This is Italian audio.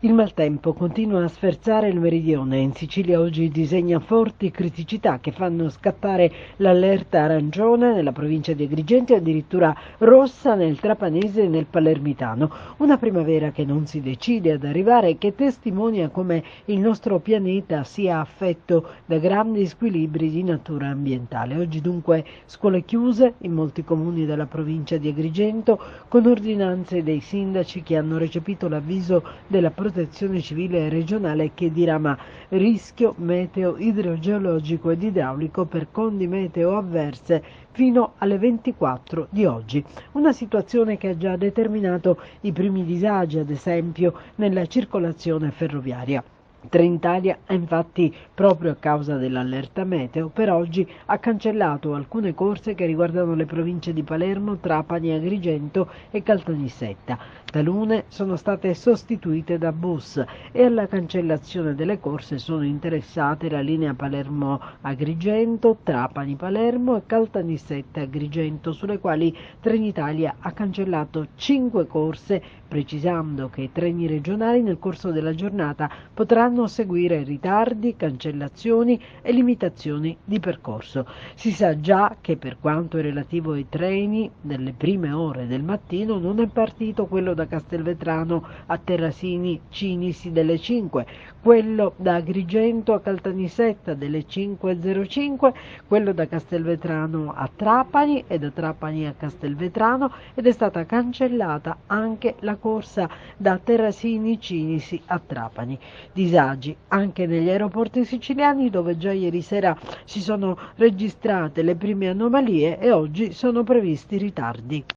Il maltempo continua a sferzare il meridione. In Sicilia oggi disegna forti criticità che fanno scattare l'allerta arancione nella provincia di Agrigento e addirittura rossa nel Trapanese e nel Palermitano. Una primavera che non si decide ad arrivare e che testimonia come il nostro pianeta sia affetto da grandi squilibri di natura ambientale. Oggi dunque scuole chiuse in molti comuni della provincia di Agrigento con ordinanze dei sindaci che hanno recepito l'avviso della Protezione Civile regionale che dirama rischio meteo idrogeologico ed idraulico per condi meteo avverse fino alle 24 di oggi. Una situazione che ha già determinato i primi disagi, ad esempio, nella circolazione ferroviaria. Trenitalia ha infatti, proprio a causa dell'allerta meteo, per oggi ha cancellato alcune corse che riguardano le province di Palermo, Trapani, Agrigento e Caltanissetta. Talune sono state sostituite da bus e alla cancellazione delle corse sono interessate la linea Palermo-Agrigento, Trapani-Palermo e Caltanissetta-Agrigento, sulle quali Trenitalia ha cancellato 5 corse, precisando che i treni regionali nel corso della giornata potranno seguire ritardi, cancellazioni e limitazioni di percorso. Si sa già che per quanto è relativo ai treni delle prime ore del mattino non è partito quello da Castelvetrano a Terrasini Cinisi delle 5, quello da Agrigento a Caltanissetta delle 5.05, quello da Castelvetrano a Trapani e da Trapani a Castelvetrano, ed è stata cancellata anche la corsa da Terrasini Cinisi a Trapani. Disagi anche negli aeroporti siciliani, dove già ieri sera si sono registrate le prime anomalie e oggi sono previsti ritardi.